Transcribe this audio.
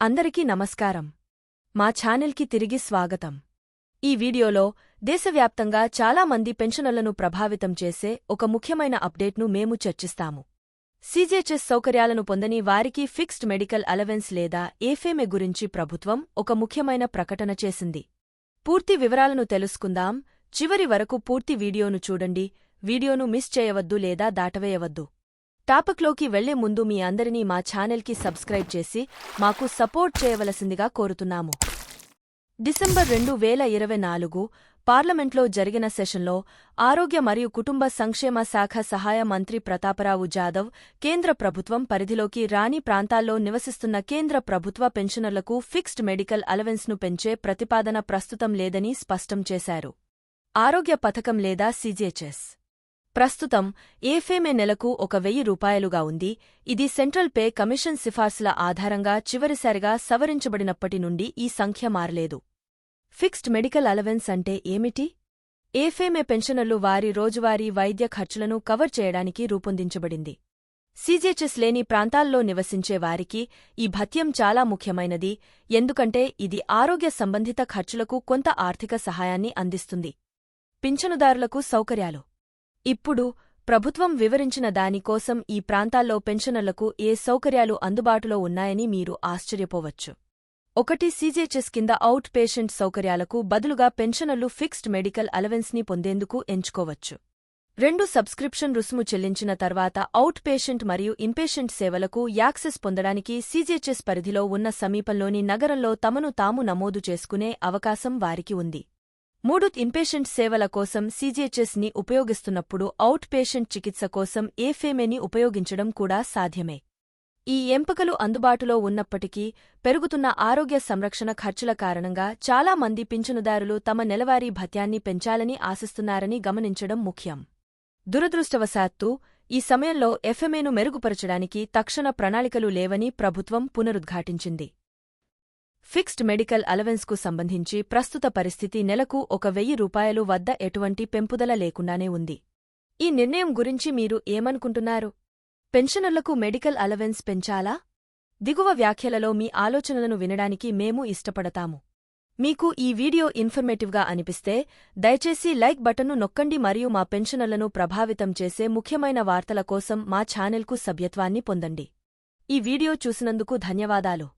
అందరికీ నమస్కారం. మా ఛానల్కి తిరిగి స్వాగతం. ఈ వీడియోలో దేశవ్యాప్తంగా చాలా మంది పెన్షనర్లను ప్రభావితం చేసే ఒక ముఖ్యమైన అప్డేట్ను మేము చర్చిస్తాము. సీజీహెచ్ఎస్ సౌకర్యాలను పొందని వారికి ఫిక్స్డ్ మెడికల్ అలవెన్స్ లేదా ఏఫ్ఎంఏ గురించి ప్రభుత్వం ఒక ముఖ్యమైన ప్రకటన చేసింది. పూర్తి వివరాలను తెలుసుకుందాం. చివరి వరకు పూర్తి వీడియోను చూడండి. వీడియోను మిస్ చేయవద్దు లేదా దాటవేయవద్దు. టాపిక్లోకి వెళ్లే ముందు మీ అందరినీ మా ఛానల్కి సబ్స్క్రైబ్ చేసి మాకు సపోర్ట్ చేయవలసిందిగా కోరుతున్నాము. డిసెంబర్ 2024 పార్లమెంట్లో జరిగిన సెషన్లో ఆరోగ్య మరియు కుటుంబ సంక్షేమ శాఖ సహాయ మంత్రి ప్రతాపరావు జాదవ్ కేంద్ర ప్రభుత్వం పరిధిలోకి రాని ప్రాంతాల్లో నివసిస్తున్న కేంద్ర ప్రభుత్వ పెన్షనర్లకు ఫిక్స్డ్ మెడికల్ అలవెన్స్ను పెంచే ప్రతిపాదన ప్రస్తుతం లేదని స్పష్టం చేశారు. ఆరోగ్య పథకం లేదా సీజీహెచ్ఎస్ ప్రస్తుతం ఏఫ్ఎంఏ నెలకు 1,000 రూపాయలుగా ఉంది. ఇది సెంట్రల్ పే కమిషన్ సిఫార్సుల ఆధారంగా చివరిసారిగా సవరించబడినప్పటి నుండి ఈ సంఖ్య మారలేదు. ఫిక్స్డ్ మెడికల్ అలవెన్స్ అంటే ఏమిటి? ఏఫ్ఎంఏ పెన్షనర్లు వారి రోజువారీ వైద్య ఖర్చులను కవర్ చేయడానికి రూపొందించబడింది. సీజీహెచ్ఎస్ లేని ప్రాంతాల్లో నివసించే వారికి ఈ భత్యం చాలా ముఖ్యమైనది, ఎందుకంటే ఇది ఆరోగ్య సంబంధిత ఖర్చులకు కొంత ఆర్థిక సహాయాన్ని అందిస్తుంది. పింఛనుదారులకు సౌకర్యాలు. ఇప్పుడు ప్రభుత్వం వివరించిన దానికోసం ఈ ప్రాంతాల్లో పెన్షనర్లకు ఏ సౌకర్యాలు అందుబాటులో ఉన్నాయని మీరు ఆశ్చర్యపోవచ్చు. 1. సీజీహెచ్ఎస్ కింద అవుట్ పేషెంట్ సౌకర్యాలకు బదులుగా పెన్షనర్లు ఫిక్స్డ్ మెడికల్ అలవెన్స్ని పొందేందుకు ఎంచుకోవచ్చు. 2. సబ్స్క్రిప్షన్ రుసుము చెల్లించిన తర్వాత అవుట్ పేషెంట్ మరియు ఇన్పేషెంట్ సేవలకు యాక్సెస్ పొందడానికి సీజీహెచ్ఎస్ పరిధిలో ఉన్న సమీపంలోని నగరంలో తమను తాము నమోదు చేసుకునే అవకాశం వారికి ఉంది. 3. ఇన్పేషెంట్ సేవల కోసం సీజీహెచ్ఎస్ని ఉపయోగిస్తున్నప్పుడు అవుట్ పేషెంట్ చికిత్స కోసం ఏఫ్ఎంఏని ఉపయోగించడం కూడా సాధ్యమే. ఈ ఎంపికలు అందుబాటులో ఉన్నప్పటికీ పెరుగుతున్న ఆరోగ్య సంరక్షణ ఖర్చుల కారణంగా చాలా మంది పింఛనుదారులు తమ నెలవారీ భత్యాన్ని పెంచాలని ఆశిస్తున్నారని గమనించడం ముఖ్యం. దురదృష్టవశాత్తు ఈ సమయంలో ఎఫ్ఎంఏను మెరుగుపరచడానికి తక్షణ ప్రణాళికలు లేవని ప్రభుత్వం పునరుద్ఘాటించింది. ఫిక్స్డ్ మెడికల్ అలవెన్స్కు సంబంధించి ప్రస్తుత పరిస్థితి నెలకు 1,000 రూపాయలు వద్ద ఎటువంటి పెంపుదల లేకుండానే ఉంది. ఈ నిర్ణయం గురించి మీరు ఏమనుకుంటున్నారు? పెన్షనర్లకు మెడికల్ అలవెన్స్ పెంచాలా? దిగువ వ్యాఖ్యలలో మీ ఆలోచనలను వినడానికి మేము ఇష్టపడతాము. మీకు ఈ వీడియో ఇన్ఫర్మేటివ్గా అనిపిస్తే దయచేసి లైక్ బటన్ను నొక్కండి మరియు మా పెన్షనర్లను ప్రభావితం చేసే ముఖ్యమైన వార్తల కోసం మా ఛానెల్కు సభ్యత్వాన్ని పొందండి. ఈ వీడియో చూసినందుకు ధన్యవాదాలు.